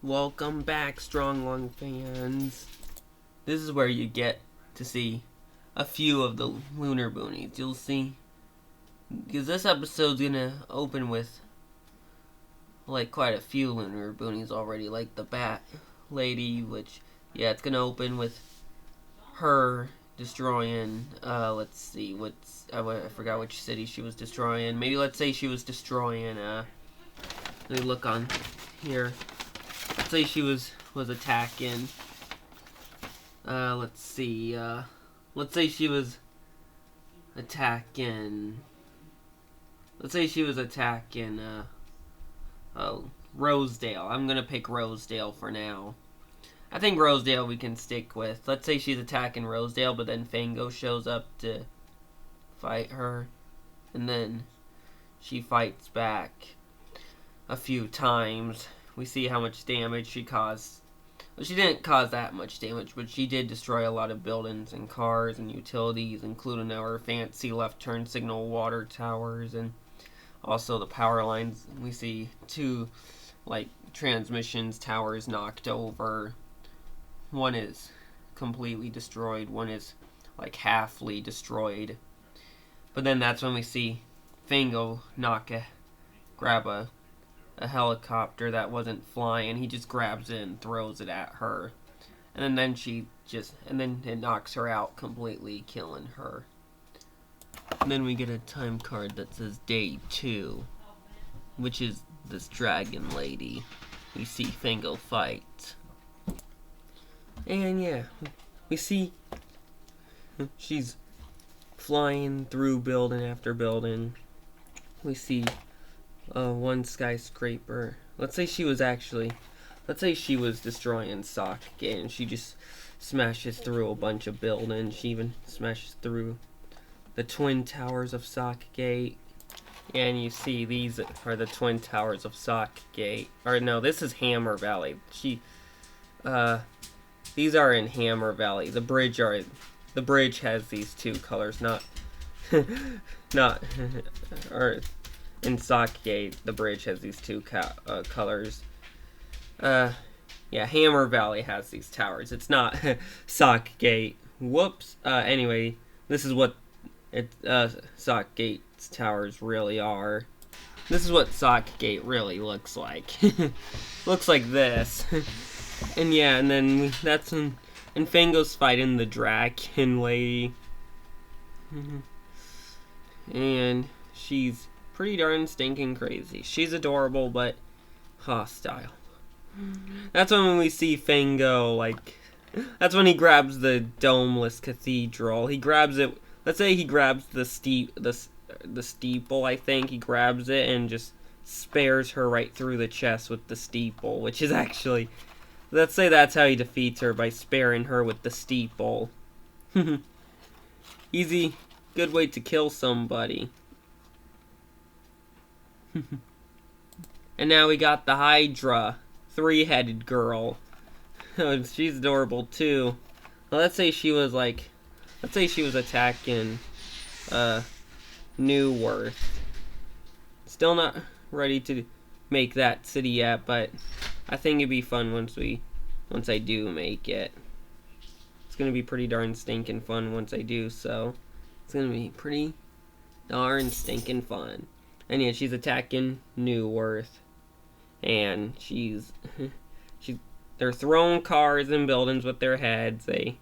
Welcome back, Strong Lung fans. This is where you get to see a few of the lunar boonies. You'll see, because this episode's gonna open with like quite a few lunar boonies already, like the bat lady, which it's gonna open with her destroying. Let's see, I forgot which city she was destroying. Maybe let's say she was destroying. Let me look on here. Let's say she was attacking. Let's see. Let's say she was attacking. Let's say she was attacking. Rosedale. I'm gonna pick Rosedale for now. I think Rosedale we can stick with. Let's say she's attacking Rosedale, but then Fango shows up to fight her, and then she fights back a few times. We see how much damage she caused. Well, she didn't cause that much damage, but she did destroy a lot of buildings and cars and utilities, including our fancy left turn signal water towers and also the power lines. We see two transmissions towers knocked over. One is completely destroyed, one is halfly destroyed. But then that's when we see Fango grab a helicopter that wasn't flying. He just grabs it and throws it at her, and then it knocks her out completely, killing her. And then we get a time card that says day 2, which is this dragon lady. We see Fango fight, and we see she's flying through building after building. We see one skyscraper. Let's say she was destroying Sasuke, and she just smashes through a bunch of buildings. She even smashes through the twin towers of Sasuke. And you see these are the twin towers of Sasuke. Or no, this is Hammer Valley. These are in Hammer Valley. The bridge has these two colors, not or in Sasuke, the bridge has these two colors. Hammer Valley has these towers. It's not Sasuke. Whoops. Anyway, this is what Sasuke's towers really are. This is what Sasuke really looks like. Looks like this. And then that's when Fango's fighting the dragon lady. And she's pretty darn stinking crazy. She's adorable, but hostile. That's when we see Fango, that's when he grabs the domeless cathedral. He grabs it. Let's say he grabs the steeple. I think he grabs it and just spares her right through the chest with the steeple, which is actually, let's say that's how he defeats her, by sparing her with the steeple. Easy, good way to kill somebody. And now we got the Hydra, 3-headed girl. She's adorable too. Well, let's say she was attacking New Worth. Still not ready to make that city yet, but I think it'd be fun once I do make it. It's gonna be pretty darn stinking fun once I do, so it's gonna be pretty darn stinking fun. And she's attacking New Worth, and they're throwing cars and buildings with their heads. They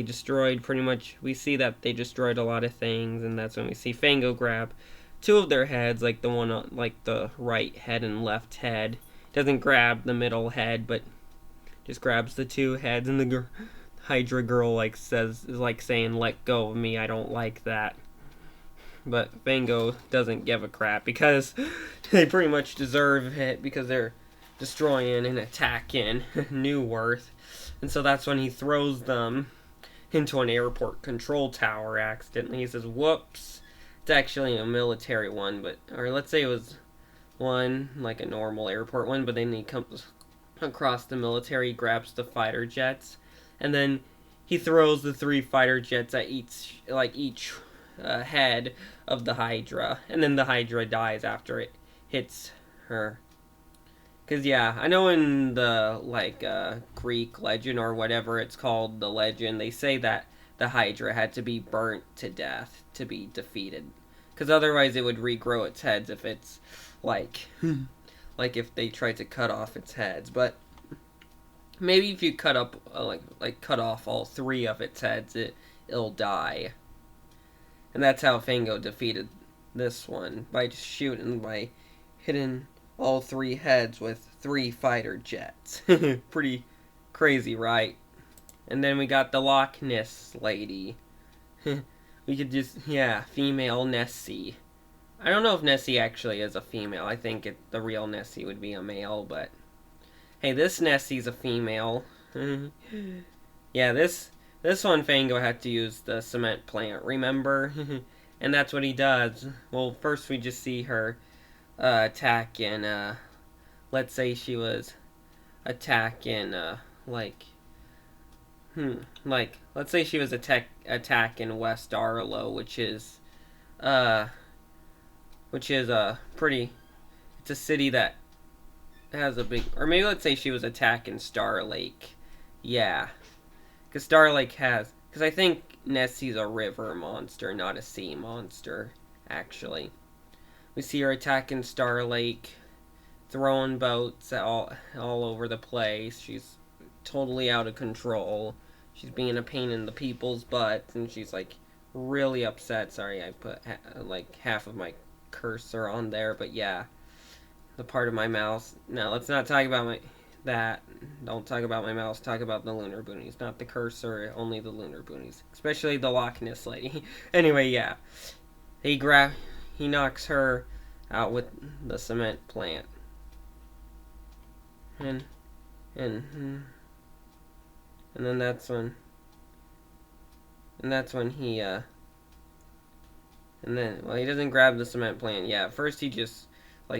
destroyed pretty much. We see that they destroyed a lot of things, and that's when we see Fango grab 2 of their heads, like the one on the right head and left head. Doesn't grab the middle head, but just grabs the 2 heads, and the Hydra girl is saying, "Let go of me, I don't like that." But Fango doesn't give a crap, because they pretty much deserve it, because they're destroying and attacking New Worth. And so that's when he throws them into an airport control tower accidentally. He says, "Whoops." It's actually a military one, or let's say it was one, a normal airport one, but then he comes across the military, grabs the fighter jets, and then he throws the 3 fighter jets at each head of the Hydra, and then the Hydra dies after it hits her. Cause yeah, I know in the Greek legend or whatever it's called, the legend, they say that the Hydra had to be burnt to death to be defeated. Cause otherwise it would regrow its heads if it's like like if they tried to cut off its heads. But maybe if you cut up cut off all three of its heads, it'll die. And that's how Fango defeated this one, by just shooting, by hitting all three heads with 3 fighter jets. Pretty crazy, right? And then we got the Loch Ness lady. We could just, yeah, female Nessie. I don't know if Nessie actually is a female. I think the real Nessie would be a male, but hey, this Nessie's a female. Yeah, this one Fango had to use the cement plant, remember? And that's what he does. Well, first we just see her attacking, let's say she was attacking, let's say she was attacking West Arlo, which is a pretty, it's a city that has a big, or maybe let's say she was attacking Star Lake. Yeah. Because Star Lake has, because I think Nessie's a river monster, not a sea monster, actually. We see her attacking Star Lake, throwing boats all over the place. She's totally out of control. She's being a pain in the people's butts, and she's like really upset. Sorry, I put like half of my cursor on there, but yeah, the part of my mouse. No, let's not talk about that. Don't talk about my mouse. Talk about the lunerboonies, not the cursor. Only the lunerboonies, especially the Loch Ness lady. Anyway, yeah, he knocks her out with the cement plant, and then that's when he and then, well, he doesn't grab the cement plant. Yeah, at first he just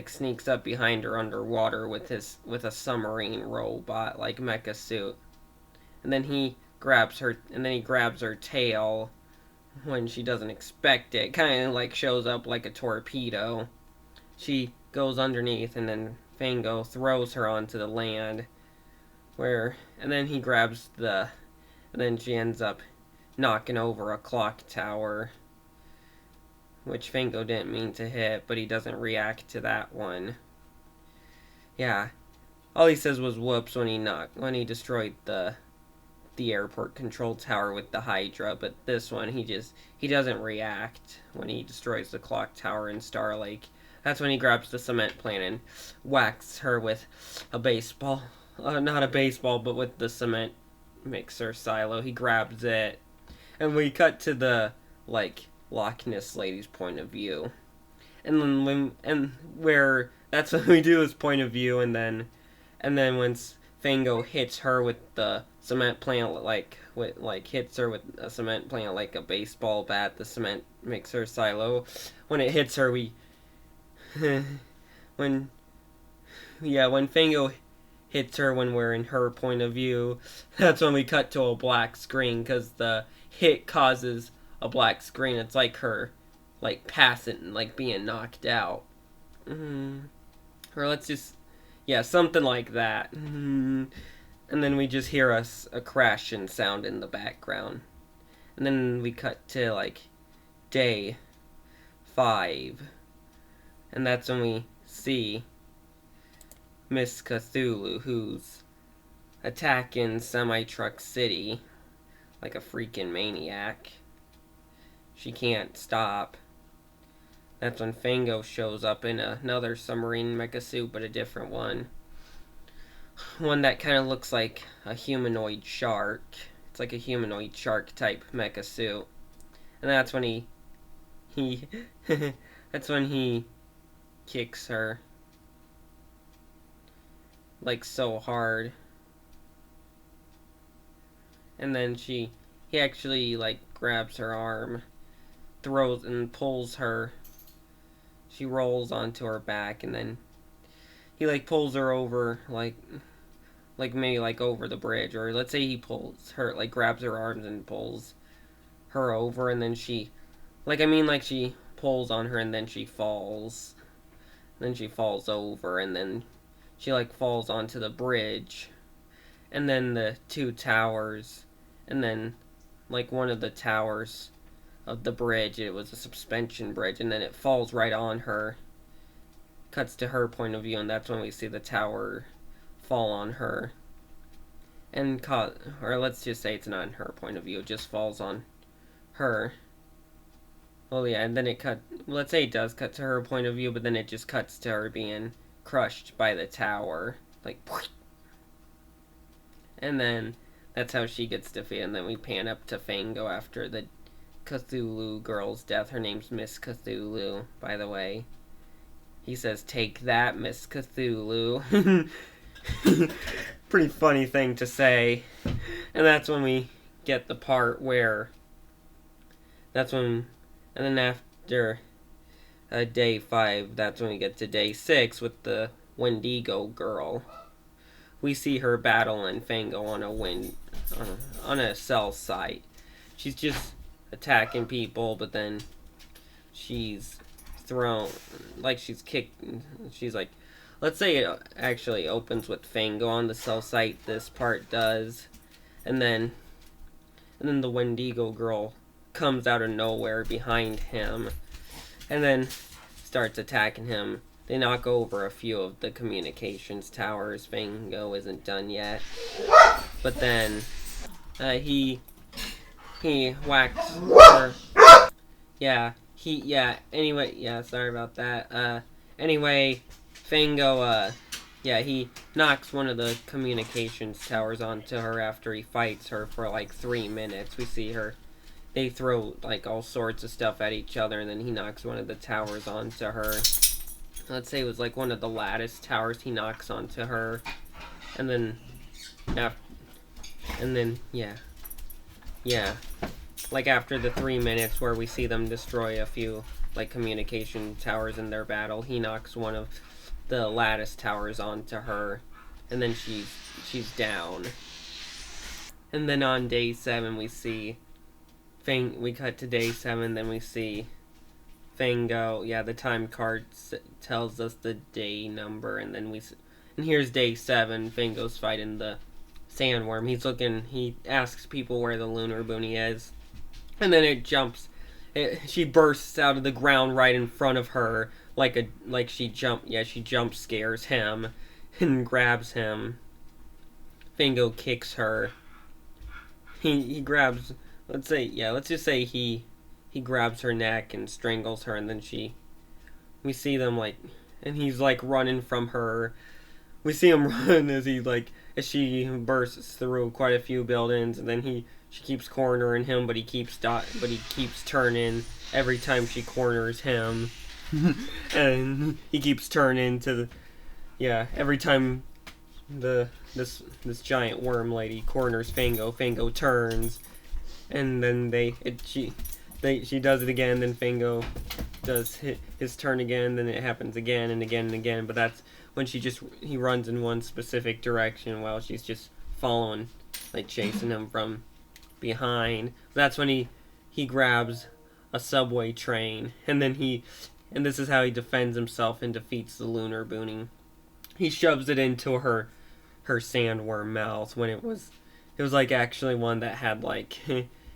sneaks up behind her underwater with a submarine robot mecha suit, and then he grabs her tail when she doesn't expect it. Kind of shows up like a torpedo. She goes underneath, and then Fango throws her onto the land, and then he grabs and then she ends up knocking over a clock tower, which Fango didn't mean to hit, but he doesn't react to that one. Yeah, all he says was whoops when he destroyed the airport control tower with the Hydra, but this one he doesn't react when he destroys the clock tower in Star Lake. That's when he grabs the cement plant and whacks her with a baseball. Not a baseball, but with the cement mixer silo. He grabs it, and we cut to the Loch Ness lady's point of view, and where that's what we do is point of view, and then once Fango hits her with the cement plant, hits her with a cement plant like a baseball bat, the cement mixer silo. When it hits her, when Fango hits her when we're in her point of view, that's when we cut to a black screen, because the hit causes a black screen. It's like her passing, being knocked out. Or let's just, yeah, something like that. And then we just hear a crashing sound in the background. And then we cut to day 5. And that's when we see Miss Cthulhu, who's attacking Semi-Truck City like a freaking maniac. She can't stop. That's when Fango shows up in another submarine mecha suit, but a different one. One that kind of looks like a humanoid shark. It's like a humanoid shark type mecha suit. And that's when he that's when he kicks her so hard. And then he actually grabs her arm, throws and pulls her. She rolls onto her back, and then he pulls her over maybe over the bridge, or let's say he pulls her, grabs her arms and pulls her over, and then she pulls on her, and then she falls. Then she falls over, and then she like falls onto the bridge, and then the two towers, and then like one of the towers of the bridge, it was a suspension bridge, and then it falls right on her, cuts to her point of view, and that's when we see the tower fall on her, and or let's just say it's not in her point of view, it just falls on her. Well, yeah, and then let's say it does cut to her point of view, but then it just cuts to her being crushed by the tower, like, and then that's how she gets defeated, and then we pan up to Fango after the Cthulhu girl's death. Her name's Miss Cthulhu, by the way. He says, "Take that, Miss Cthulhu." Pretty funny thing to say. And that's when we get the part where and then after day 5, that's when we get to day 6 with the Wendigo girl. We see her battle and Fango on a cell site. She's just attacking people, but then she's thrown, like she's kicked. She's like, let's say it actually opens with Fango on the cell site. This part does, and then the Wendigo girl comes out of nowhere behind him, and then starts attacking him. They knock over a few of the communications towers. Fango isn't done yet, but then he whacks her. Anyway, sorry about that. Anyway, Fango, he knocks one of the communications towers onto her after he fights her for like 3 minutes. We see they throw like all sorts of stuff at each other, and then he knocks one of the towers onto her. Let's say it was like one of the lattice towers he knocks onto her, and then like after the 3 minutes where we see them destroy a few like communication towers in their battle, he knocks one of the lattice towers onto her, and then she's down. And then on day 7 we cut to day 7, then we see Fango. The time card tells us the day number, and then and here's day 7. Fango's fighting the sandworm. He asks people where the lunar boonie is, and then she bursts out of the ground right in front of her, she jump scares him and grabs him. Fango kicks her. He grabs, let's just say he grabs her neck and strangles her, and then we see them and he's running from her. We see him run as she bursts through quite a few buildings, and then she keeps cornering him, but he keeps turning every time she corners him. And he keeps turning every time this giant worm lady corners Fango turns, and then she does it again, then Fango does his turn again, then it happens again and again and again, but that's when he runs in one specific direction while she's just following, chasing him from behind. That's when he grabs a subway train, and this is how he defends himself and defeats the lunar boonie. He shoves it into her sandworm mouth, when it was actually one that had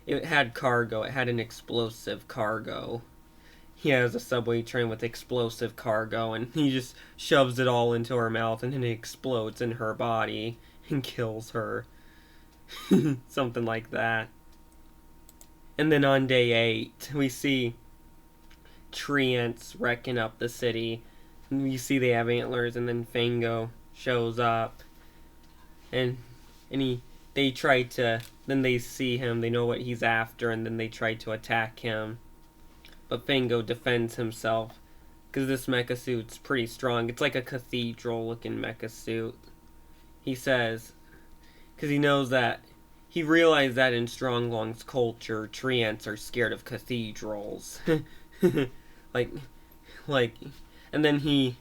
it had cargo. It had an explosive cargo. He has a subway train with explosive cargo, and he just shoves it all into her mouth, and then it explodes in her body and kills her. Something like that. And then on day 8, we see tree ants wrecking up the city. And you see they have antlers, and then Fango shows up. And then they see him, they know what he's after, and then they try to attack him. But Fango defends himself, because this mecha suit's pretty strong. It's like a cathedral-looking mecha suit. He says, because he realized that in Stronglong's culture, tree ants are scared of cathedrals. And then he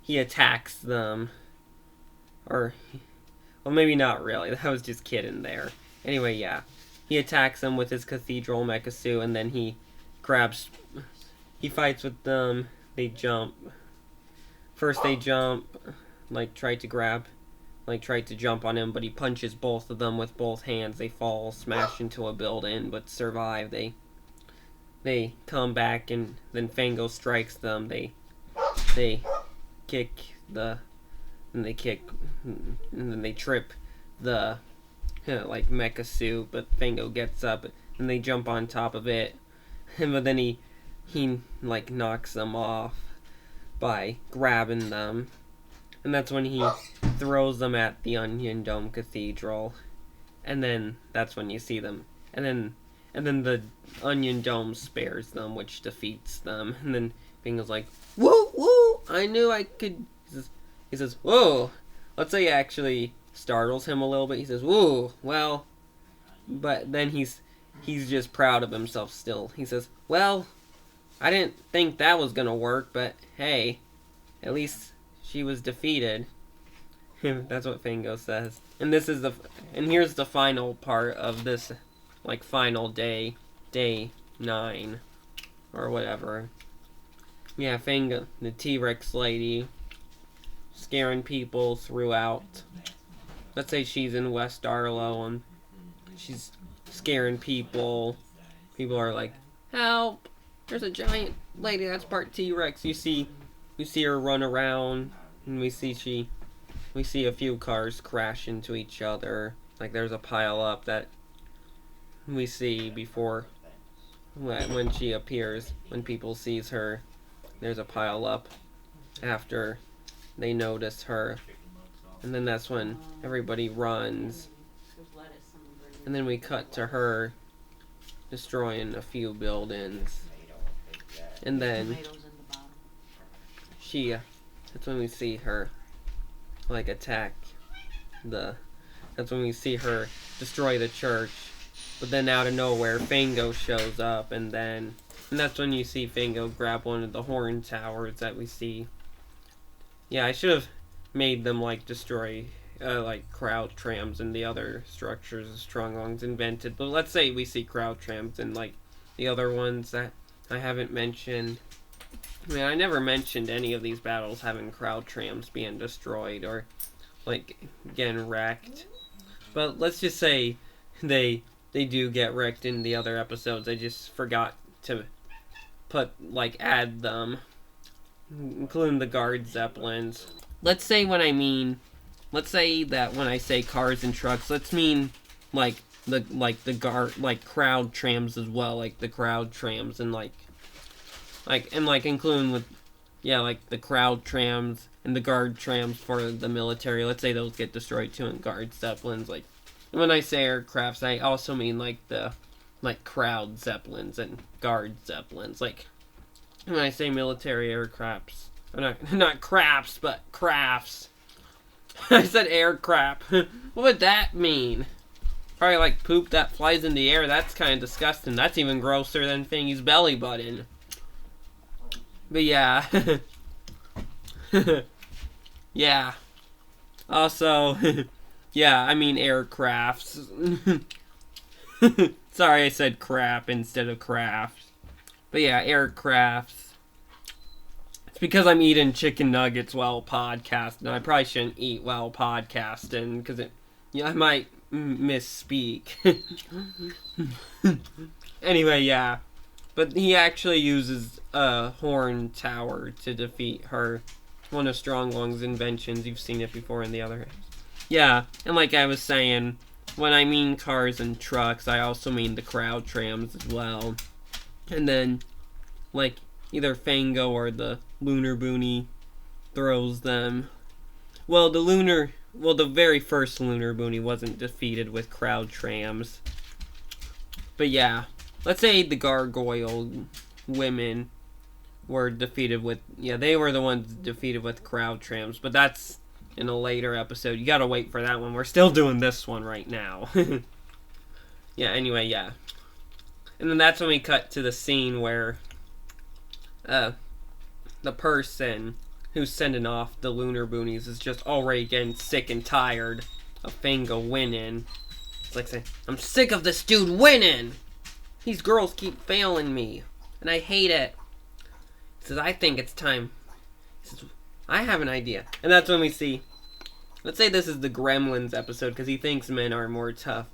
attacks them. Well, maybe not really. That was just kidding there. Anyway, he attacks them with his cathedral mecha suit, and then he fights with them. They jump. First they jump, tried to grab, tried to jump on him, but he punches both of them with both hands. They fall, smash into a building, but survive. They come back, and then Fango strikes them. They kick and then they trip the mecha suit, but Fango gets up, and they jump on top of it, but then he knocks them off by grabbing them, and that's when he throws them at the Onion Dome Cathedral, and then that's when you see them, and then the Onion Dome spares them, which defeats them, and then Fango's like, "Woo, woo! I knew I could." He says, "Whoa!" Let's say actually startles him a little bit. He says, "Whoa, well," but then he's just proud of himself still. He says, "Well, I didn't think that was gonna work, but hey, at least she was defeated." That's what Fango says. And here's the final part of this, final day 9 or whatever. Yeah, Fango, the T-Rex lady, scaring people throughout. Let's say she's in West Arlo and she's scaring people. People are like, "Help! There's a giant lady that's part T-Rex." You see her run around, and we see a few cars crash into each other. There's a pile up that we see before when she appears. When people sees her, there's a pile up after they notice her, and then that's when everybody runs, and then we cut to her destroying a few buildings, and then that's when we see her attack that's when we see her destroy the church, but then out of nowhere Fango shows up, and that's when you see Fango grab one of the horn towers that we see. Yeah, I should have made them destroy crowd trams and the other structures Stronglong's invented. But let's say we see crowd trams and the other ones that I haven't mentioned. I mean, I never mentioned any of these battles having crowd trams being destroyed or getting wrecked. But let's just say they do get wrecked in the other episodes. I just forgot to add them, including the guard zeppelins. Let's say that when I say cars and trucks, let's mean the crowd trams as well, the crowd trams and including with the crowd trams and the guard trams for the military. Let's say those get destroyed too, and guard zeppelins. When I say aircrafts, I also mean the crowd zeppelins and guard zeppelins. When I say military aircrafts, not crafts, but crafts. I said aircraft. What would that mean? Probably poop that flies in the air. That's kind of disgusting. That's even grosser than Fingy's belly button. But yeah. Yeah. Also, yeah, I mean aircrafts. Sorry, I said crap instead of craft. But yeah, aircrafts. It's because I'm eating chicken nuggets while podcasting. I probably shouldn't eat while podcasting because I might misspeak. Anyway, yeah. But he actually uses a horn tower to defeat her. One of Stronglong's inventions. You've seen it before in the other. Yeah, and like I was saying, when I mean cars and trucks, I also mean the crowd trams as well. And then, either Fango or the lunerboonie throws them. Well, the very first lunerboonie wasn't defeated with crowd trams. But yeah, let's say the gargoyle women were defeated with, they were the ones defeated with crowd trams, but that's in a later episode. You gotta wait for that one. We're still doing this one right now. Yeah, anyway, yeah. And then that's when we cut to the scene where the person who's sending off the lunerboonies is just already getting sick and tired of Fango winning. It's saying, "I'm sick of this dude winning! These girls keep failing me, and I hate it." He says, "I think it's time." He says, I have an idea. And that's when we see, let's say this is the Gremlins episode, because he thinks men are more tough.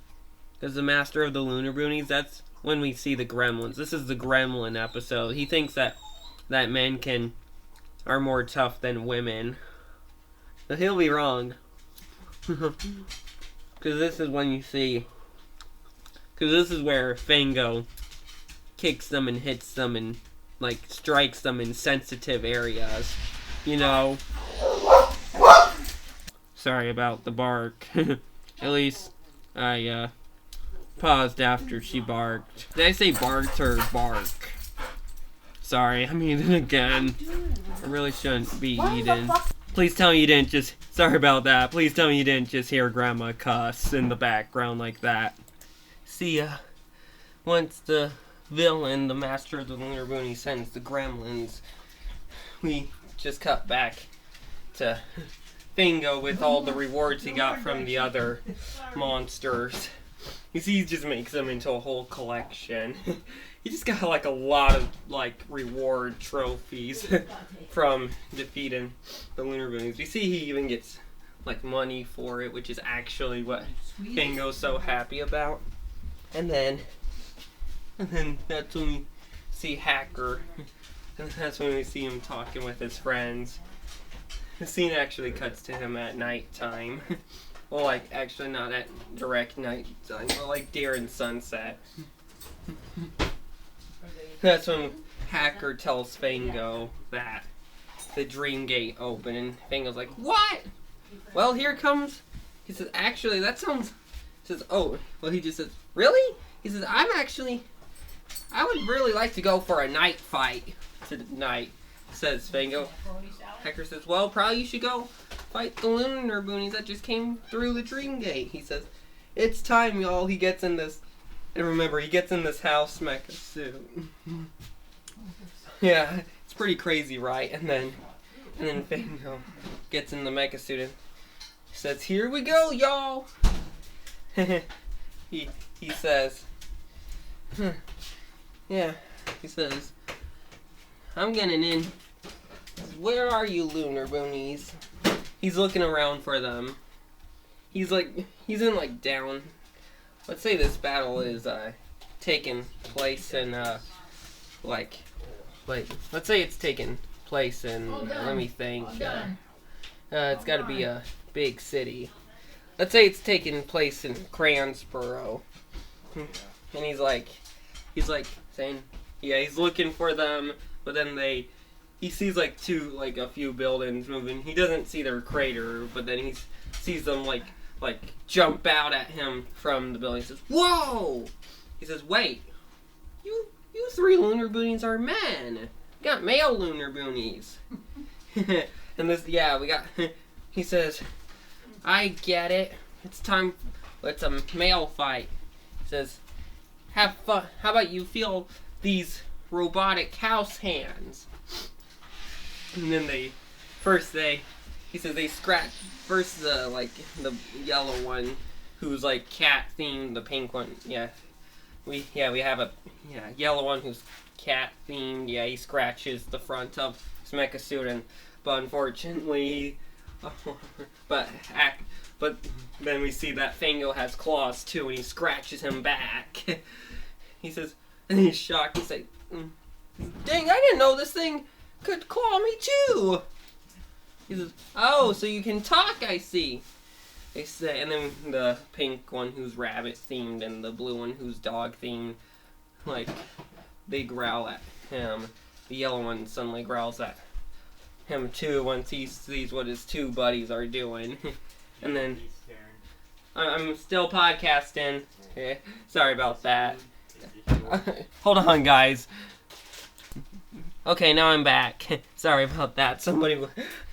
Because the master of the lunerboonies, that's when we see the Gremlins. This is the Gremlin episode. He thinks that men are more tough than women. But he'll be wrong. Because this is when you see, because this is where Fango kicks them and hits them and like strikes them in sensitive areas. You know. Sorry about the bark. At least I paused after she barked. Did I say barked or bark? Sorry, I'm eating again. I really shouldn't be eating. Please tell me you didn't just... Sorry about that. Please tell me you didn't just hear Grandma cuss in the background like that. See, once the villain, the master of the lunerboonies, sends the Gremlins, we just cut back to Fango with all the rewards he got from the other monsters. You see, he just makes them into a whole collection. He just got like a lot of like reward trophies from defeating the lunerboonies. You see, he even gets like money for it, which is actually what Fango's so happy about. And then that's when we see Hacker, and that's when we see him talking with his friends. The scene actually cuts to him at nighttime. Well, like, actually not at direct nighttime, but like during sunset. That's when Hacker tells Fango that the dream gate opened, and Fango's like, what? Well, here comes, he says, actually, that sounds, he says, oh, well, he just says, really? He says, I would really like to go for a night fight tonight, says Fango. Hacker says, well, probably you should go fight the lunerboonies that just came through the dream gate. He says, it's time, y'all. He gets in this, and remember, he gets in this house mecha suit. Yeah, it's pretty crazy, right? And then Fango gets in the mecha suit and says, here we go, y'all. he says, yeah, he says, I'm getting in. Where are you, lunerboonies? He's looking around for them. He's in like down. Let's say this battle is taking place in let's say it's taking place in let me think. It's got to be a big city. Let's say it's taking place in Cransboro. And he's like saying, yeah, he's looking for them, but then he sees like a few buildings moving. He doesn't see their crater, but then he sees them like jump out at him from the building. He says, whoa! He says, wait, you three lunerboonies are men. You got male lunerboonies. And this, yeah, we got, he says, I get it. It's time, it's a male fight. He says, have fun. How about you feel these robotic house hands? And then he says they scratch first the yellow one who's like cat themed, the pink one, yeah. We have a yellow one who's cat themed, yeah, he scratches the front of his mecha suit, but unfortunately but then we see that Fango has claws too, and he scratches him back. He says, and he's shocked, he's like, dang, I didn't know this thing could claw me too. He says, oh, so you can talk, I see. They say, and then the pink one who's rabbit themed and the blue one who's dog themed, like, they growl at him. The yellow one suddenly growls at him too once he sees what his two buddies are doing. And then, I'm still podcasting. Okay. Sorry about that. Hold on, guys. Okay, now I'm back. Sorry about that. Somebody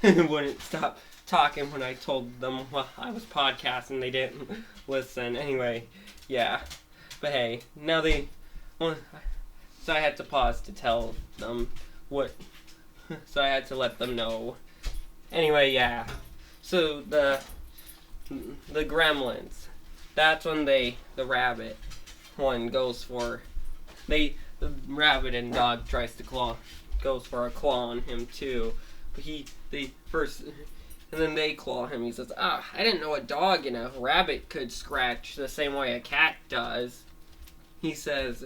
wouldn't stop talking when I told them I was podcasting. They didn't listen. Anyway, yeah. But hey, now so I had to pause to tell them so I had to let them know. Anyway, yeah. So the Gremlins, that's when the rabbit one goes for, the rabbit and dog goes for a claw on him too, But they first, and then they claw him. He says, I didn't know a dog and a rabbit could scratch the same way a cat does. He says,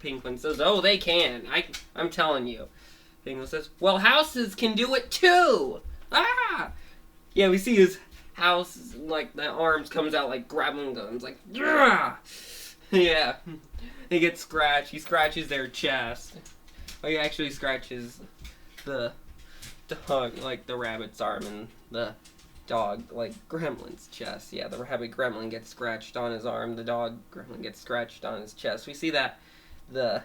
Penguin says, oh, they can. I'm telling you. Penguin says, well, houses can do it too. Ah! Yeah, we see his house, like, the arms comes out like grappling guns. Like, yeah! Yeah. He gets scratched. He scratches their chest. Or he actually scratches the dog, like, the rabbit's arm, and the dog, like, Gremlin's chest. Yeah, the rabbit Gremlin gets scratched on his arm. The dog Gremlin gets scratched on his chest. We see that the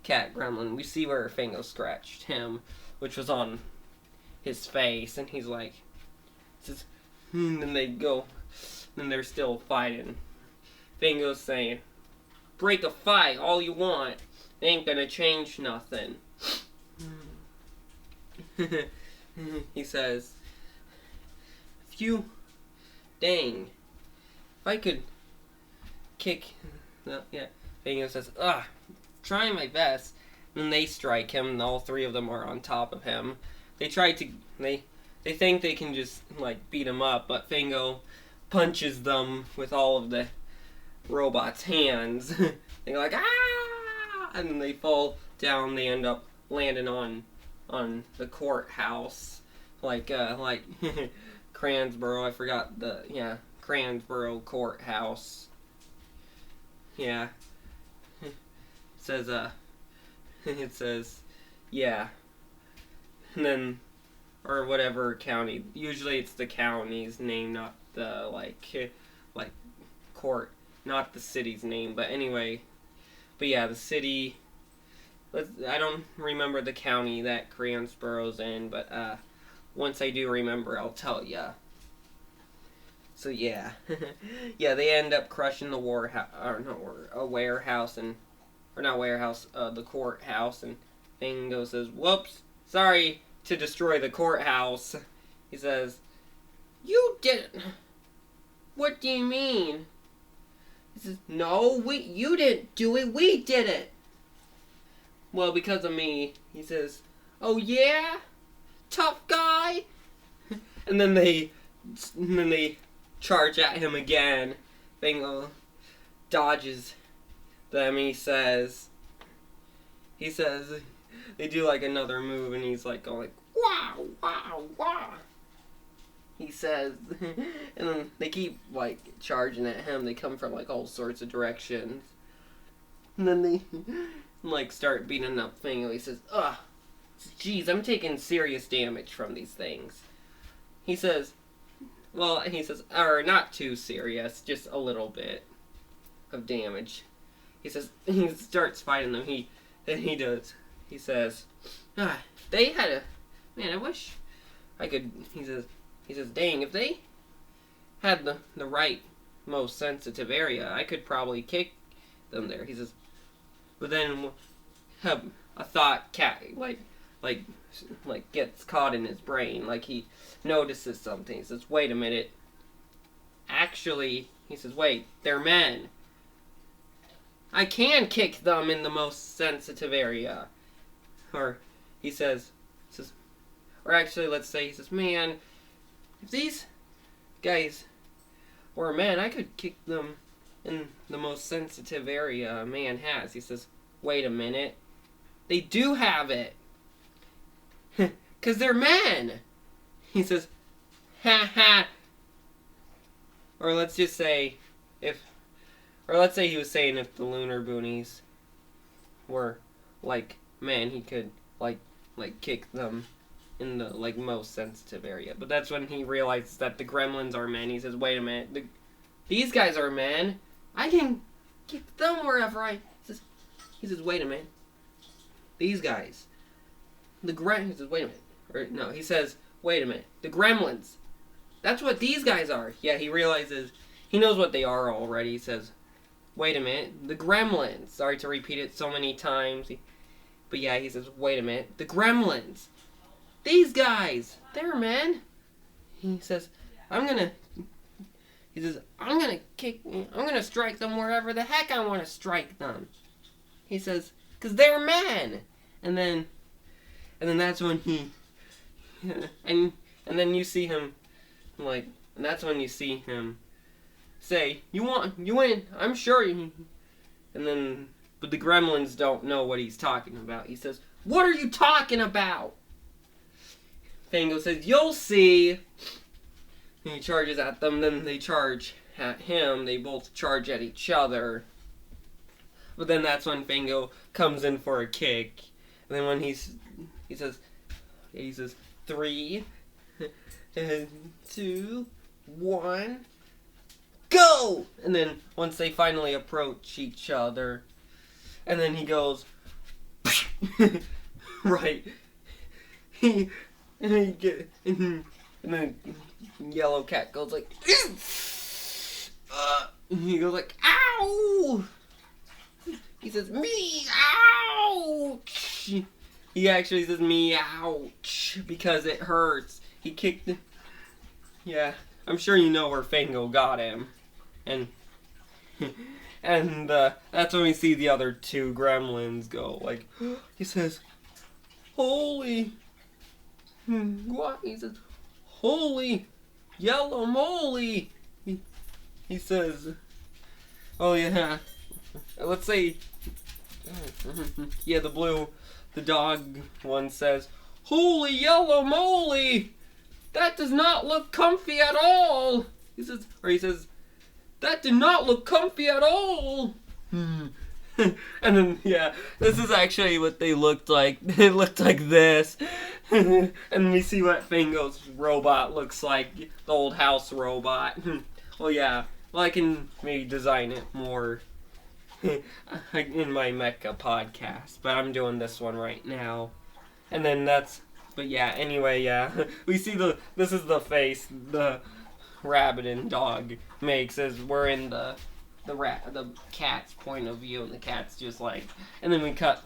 cat Gremlin, we see where Fango scratched him, which was on his face, and he's like, and then they go, and they're still fighting. Fango's saying, break a fight all you want, it ain't gonna change nothing. He says, if I could kick, yeah. Fango says, trying my best. And they strike him, and all three of them are on top of him. They think they can just, like, beat him up, but Fango punches them with all of the robot's hands. They're like, ah! And they fall down. They end up landing on the courthouse. Like Cransborough, I forgot Cransborough courthouse. Yeah. It says, yeah. And then, or whatever county. Usually it's the county's name, not the, like court, not the city's name. But anyway, but yeah, the city, I don't remember the county that Cransborough's in, but once I do remember, I'll tell ya. So yeah. Yeah, they end up crushing the the courthouse, and Fango says, whoops, sorry to destroy the courthouse. He says, you didn't. What do you mean? He says, no, you didn't do it, we did it. Well, because of me. He says, oh yeah? Tough guy? And then they charge at him again. Fango dodges them. He says, they do like another move, and he's like going like, wow, wow, wow. He says, and then they keep like charging at him. They come from like all sorts of directions, and then they like start beating up Fango. He says, geez, I'm taking serious damage from these things. He says, or not too serious, just a little bit of damage. He says, he starts fighting them. He says, they had I wish I could, he says, dang, if they had the right, most sensitive area, I could probably kick them there. He says, but then a thought gets caught in his brain, like he notices something. He says, wait a minute. Actually, he says, wait, they're men. I can kick them in the most sensitive area. Or he says, or actually, let's say, he says, man, if these guys were men, I could kick them in the most sensitive area a man has. He says, wait a minute. They do have it. 'Cause they're men. He says, ha ha. Or let's just say, let's say he was saying if the lunerboonies were like men, he could like kick them in the like most sensitive area. But that's when he realizes that the gremlins are men. He says, wait a minute, these guys are men. I can kick them wherever he says, wait a minute. These guys. He says, wait a minute. Or no, he says, wait a minute. The gremlins. That's what these guys are. Yeah, he realizes, he knows what they are already. He says, wait a minute. The gremlins. Sorry to repeat it so many times. But yeah, he says, wait a minute. The gremlins. These guys. They're men. He says, I'm gonna strike them wherever the heck I want to strike them. He says, 'cause they're men. And then that's when he and then you see him, like, and that's when you see him say, you win, I'm sure you, and then, but the gremlins don't know what he's talking about. He says, what are you talking about? Fango says, you'll see. And he charges at them, then they charge at him. They both charge at each other. But then that's when Fango comes in for a kick. And then when he says 3, 2, 1, go! And then once they finally approach each other, and then he goes, right. And then Yellow Cat goes like, and he goes like, ow! He says, me, ouch! He actually says, me, ouch, because it hurts. He kicked the... Yeah, I'm sure you know where Fango got him. And that's when we see the other 2 gremlins go, like, he says, holy... What? He says, holy yellow moly! He says, oh yeah, let's say, yeah, the dog one says, holy yellow moly! That does not look comfy at all! He says, that did not look comfy at all! And then, yeah, this is actually what they looked like. They looked like this. And we see what Fango's robot looks like. The old house robot. Well, yeah. Well, I can maybe design it more in my mecha podcast. But I'm doing this one right now. And then but yeah, anyway, yeah. We see this is the face the rabbit and dog makes as we're in the cat's point of view, and the cat's just like, and then we cut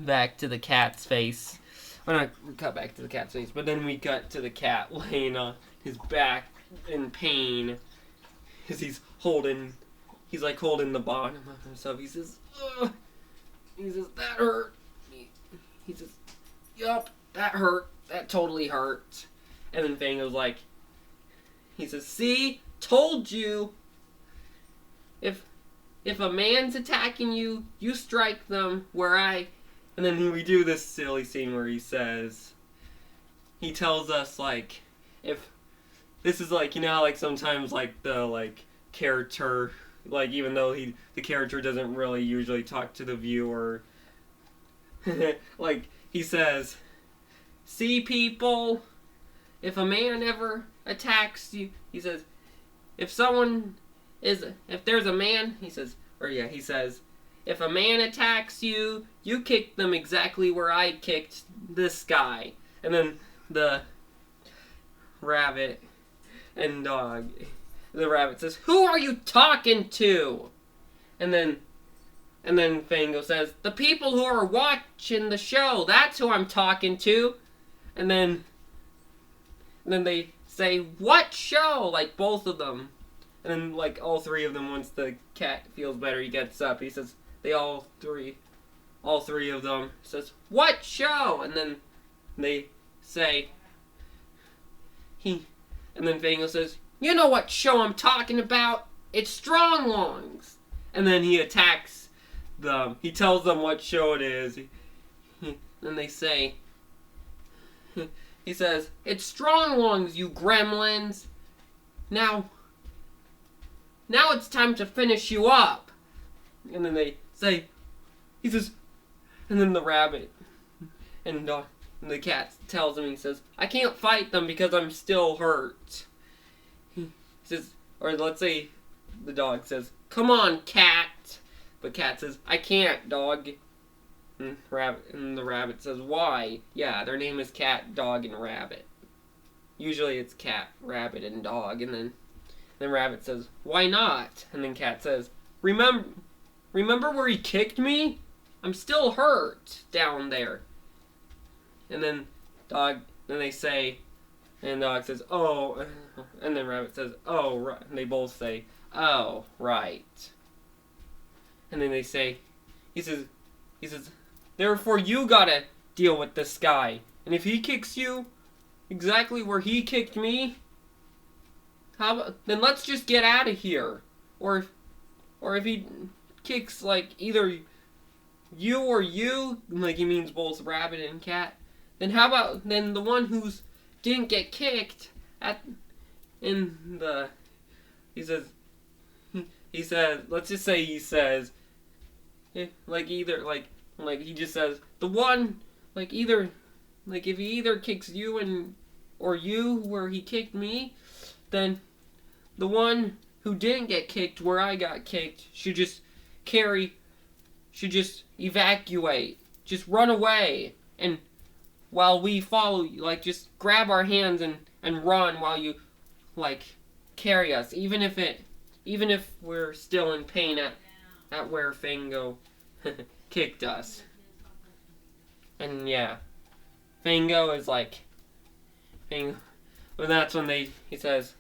back to the cat's face. Well, not cut back to the cat's face, but then we cut to the cat laying on his back in pain, because he's like holding the bottom of himself. He says, ugh. He says, that hurt. He says, yup, that hurt. That totally hurt. And then Fango's like, he says, see, told you. If a man's attacking you, you strike them and then we do this silly scene where he tells us, like, if, this is like, you know how, like, sometimes, like, the, like, character, like, even though the character doesn't really usually talk to the viewer, like, he says, see, people, if a man ever attacks you, he says, if there's a man, he says, if a man attacks you, you kick them exactly where I kicked this guy. And then the rabbit and dog, the rabbit says, who are you talking to? And then Fango says, the people who are watching the show, that's who I'm talking to. And then they say, what show? Like, both of them. And then, like, all 3 of them, once the cat feels better, he gets up. He says, all three of them, says, what show? And then they say, and then Fango says, you know what show I'm talking about? It's Strong Lungs. And then he attacks them. He tells them what show it is. Then they say, he says, it's Strong Lungs, you gremlins. Now it's time to finish you up. And then they say, he says, and then the rabbit and the cat tells him, he says, I can't fight them because I'm still hurt. He says, or let's say the dog says, come on, cat. But cat says, I can't, dog. And the rabbit says, why? Yeah, their name is cat, dog, and rabbit. Usually it's cat, rabbit, and dog, and then rabbit says, why not? And then cat says, remember where he kicked me? I'm still hurt down there. And then they say, and dog says, oh, and then rabbit says, oh, right. And they both say, oh, right. And then they say, he says, therefore you gotta deal with this guy. And if he kicks you, exactly where he kicked me? How about, then let's just get out of here. Or if he kicks like either you or you, like he means both rabbit and cat, then how about then the one who's didn't get kicked in the he says let's just say he says like either like he just says the one like either like if he either kicks you and or you where he kicked me, then the one who didn't get kicked where I got kicked should just evacuate, just run away, and while we follow you, like just grab our hands and run while you like carry us, even if we're still in pain at where Fango kicked us. And yeah, Fango is like Fango. Well, that's when he says.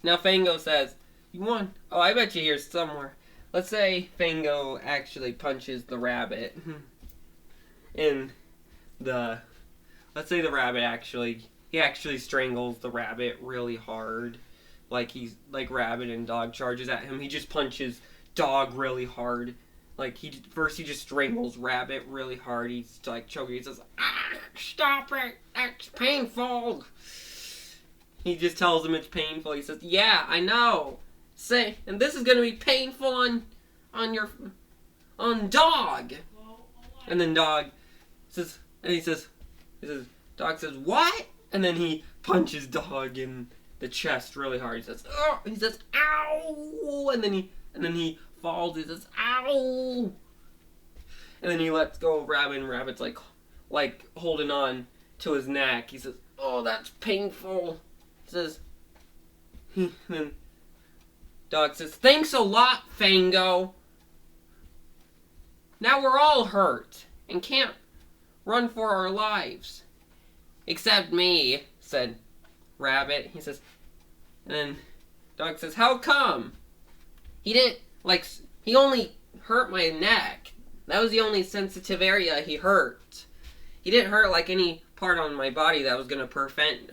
Now Fango says, "You won." Oh, I bet you here somewhere. Let's say Fango actually punches the rabbit in the. Let's say the rabbit actually strangles the rabbit really hard, like rabbit and dog charges at him. He just punches dog really hard. Like he just strangles rabbit really hard. He's like choking. He says, "Ah, stop it! That's painful." He just tells him it's painful. He says, "Yeah, I know. And this is gonna be painful on dog." And then dog says, dog says, "What?" And then he punches dog in the chest really hard. He says, "Oh!" He says, "Ow!" And then he falls. He says, "Ow!" And then he lets go of rabbit, and rabbit's like holding on to his neck. He says, "Oh, that's painful." Says, then dog says, "Thanks a lot, Fango. Now we're all hurt and can't run for our lives. Except me," said rabbit. He says, and then dog says, "How come? He only hurt my neck. That was the only sensitive area he hurt. He didn't hurt like any part on my body that was gonna prevent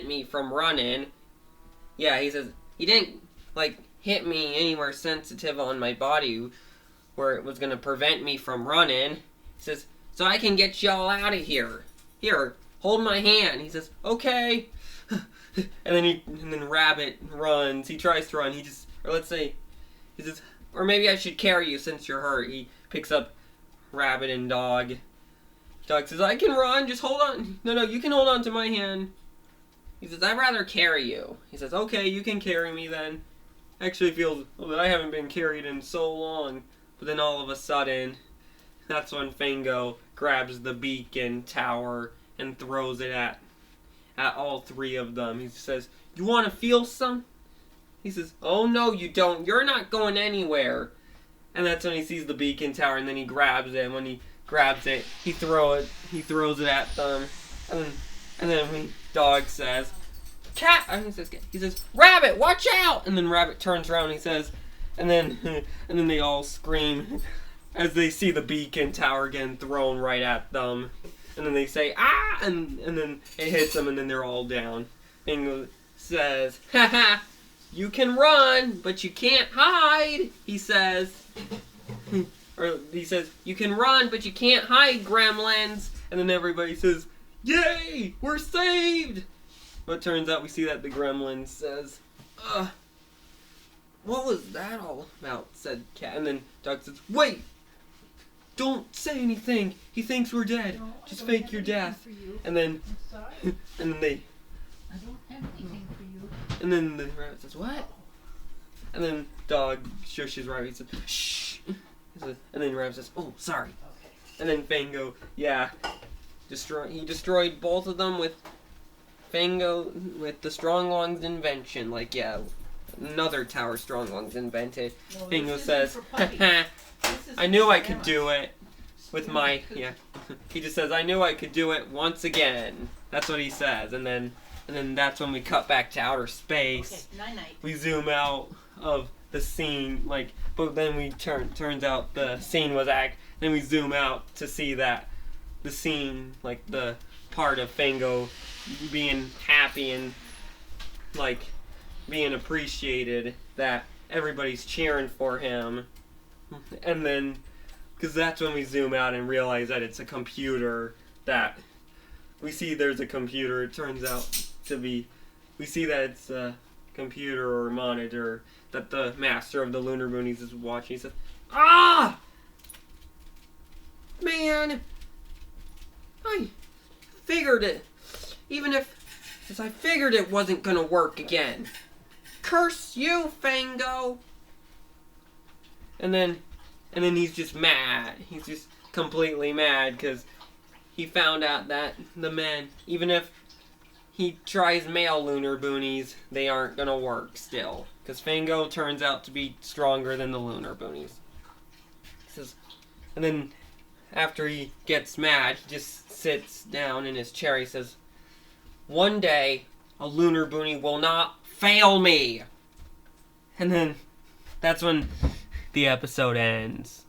me from running." Yeah, he says he didn't hit me anywhere sensitive on my body where it was gonna prevent me from running. He says, "So I can get y'all out of here. Here, hold my hand." He says, "Okay." and then rabbit runs. He tries to run. He says, "Or maybe I should carry you since you're hurt." He picks up rabbit and dog. Dog says, "I can run, just hold on." No, you can hold on to my hand." He says, "I'd rather carry you." He says, "Okay, you can carry me then." Actually feels that I haven't been carried in so long. But then all of a sudden, that's when Fango grabs the beacon tower and throws it at all three of them. He says, "You want to feel some?" He says, "Oh no, you don't. You're not going anywhere." And that's when he sees the beacon tower, and then he grabs it. And when he grabs it, he throws it at them, and then dog says, "Cat," he says, "Rabbit, watch out!" And then rabbit turns around, and he says, and then they all scream as they see the beacon tower getting thrown right at them, and then they say, "Ah!" and then it hits them, and then they're all down. And says, "Ha ha, you can run, but you can't hide," he says. Or he says, "You can run, but you can't hide, gremlins." And then everybody says, "Yay! We're saved!" But it turns out we see that the gremlin says, "What was that all about?" said Cat. And then Dog says, "Wait! Don't say anything! He thinks we're dead. No, just fake your death." And then, I don't have anything for you. And then the rabbit says, "What?" And then Dog shushes rabbit. He says, "Shh!" And then rabbit says, "Oh, sorry." Okay. And then Fango, he destroyed both of them with the Strong Lungs invention. Another tower Strong Lungs invented. No, Fango says, "Haha, "I knew I could do it with my," he just says, "I knew I could do it once again." That's what he says. And then that's when we cut back to outer space. Okay, night-night. We zoom out of the scene, but then we turns out the scene was then we zoom out to see that the scene, the part of Fango being happy and like being appreciated that everybody's cheering for him. And then, because that's when we zoom out and realize that it's a computer that we see there's a computer. It turns out to be, we see that it's a computer or a monitor that the master of the lunerboonies is watching. He says, "Ah! Man! I figured it. Even if, as I figured it wasn't gonna work again. Curse you, Fango!" And then he's just mad. He's just completely mad because he found out that the men, even if he tries male lunerboonies, they aren't gonna work still. Because Fango turns out to be stronger than the lunerboonies. He says, and then after he gets mad, he just sits down in his chair. He says, "One day, a lunerboonie will not fail me." And then that's when the episode ends.